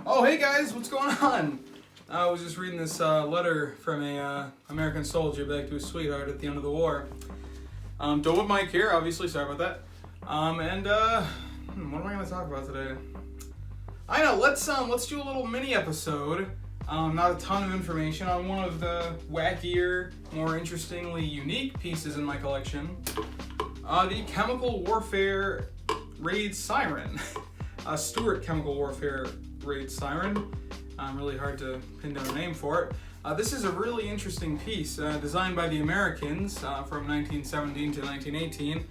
Oh, hey guys, what's going on? I was just reading this letter from a American soldier back to his sweetheart at the end of the war. Doughboy Mike here, obviously, sorry about that. What am I going to talk about today? I know, let's do a little mini episode. Not a ton of information on one of the wackier, more interestingly unique pieces in my collection. The Chemical Warfare Siren. Stewart Chemical Warfare Siren. Really hard to pin down a name for it. This is a really interesting piece designed by the Americans from 1917 to 1918.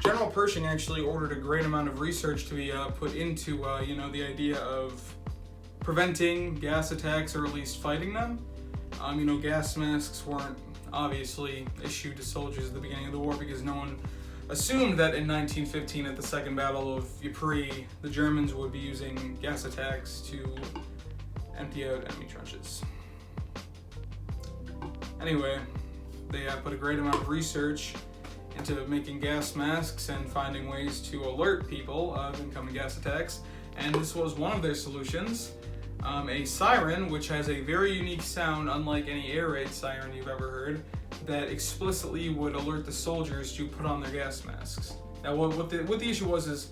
General Pershing actually ordered a great amount of research to be put into the idea of preventing gas attacks, or at least fighting them. Gas masks weren't obviously issued to soldiers at the beginning of the war because no one assumed that in 1915 at the Second Battle of Ypres, the Germans would be using gas attacks to empty out enemy trenches. Anyway, they put a great amount of research into making gas masks and finding ways to alert people of incoming gas attacks, and this was one of their solutions. A siren, which has a very unique sound, unlike any air raid siren you've ever heard, that explicitly would alert the soldiers to put on their gas masks. Now, what the issue was is,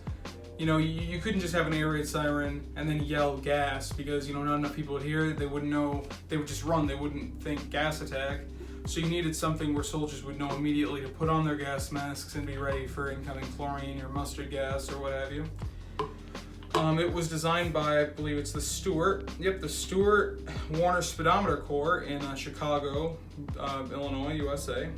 you couldn't just have an air raid siren and then yell gas because, not enough people would hear it. They wouldn't know. They would just run. They wouldn't think gas attack. So you needed something where soldiers would know immediately to put on their gas masks and be ready for incoming chlorine or mustard gas or what have you. It was designed by, I believe it's the Stewart Warner Speedometer Corps in Chicago, Illinois, USA.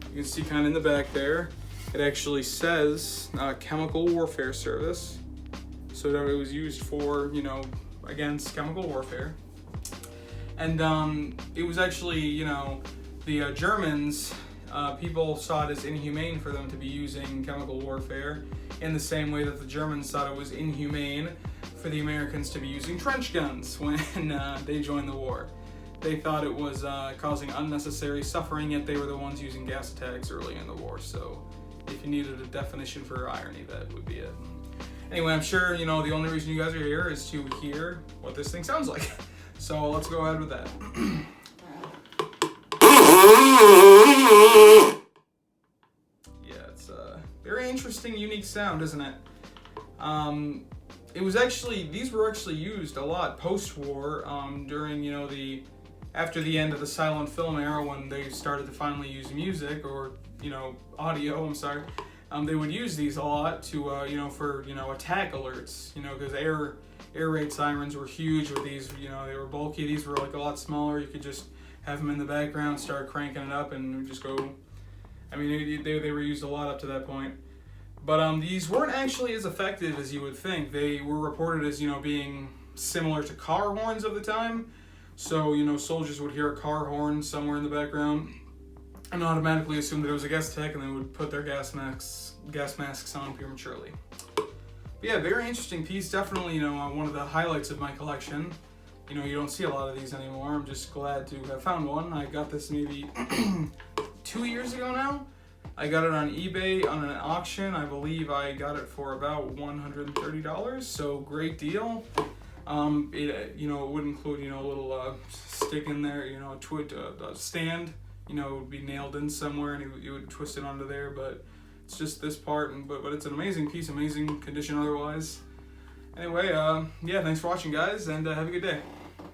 You can see kind of in the back there, it actually says Chemical Warfare Service. So that it was used for, against chemical warfare. And it was actually, the Germans, people saw it as inhumane for them to be using chemical warfare in the same way that the Germans thought it was inhumane for the Americans to be using trench guns when they joined the war. They thought it was causing unnecessary suffering, yet they were the ones using gas attacks early in the war. So if you needed a definition for irony, that would be it. Anyway, I'm sure, the only reason you guys are here is to hear what this thing sounds like. So let's go ahead with that. Very interesting, unique sound, isn't it? These were actually used a lot post-war, during, after the end of the silent film era when they started to finally use music or, audio, they would use these a lot to, for, attack alerts, because air raid sirens were huge with these, they were bulky. These were like a lot smaller. You could just have them in the background, start cranking it up, and it would just go. They were used a lot up to that point. But these weren't actually as effective as you would think. They were reported as, being similar to car horns of the time. So, soldiers would hear a car horn somewhere in the background and automatically assume that it was a gas attack, and they would put their gas masks on prematurely. But yeah, very interesting piece. Definitely, one of the highlights of my collection. You don't see a lot of these anymore. I'm just glad to have found one. I got this maybe 2 years ago now. I got it on eBay on an auction. I believe I got it for about $130, so great deal. It would include, a little stick in there, a stand, it would be nailed in somewhere, and you would twist it onto there, but it's just this part, but it's an amazing piece, amazing condition otherwise. Anyway, thanks for watching, guys, and have a good day.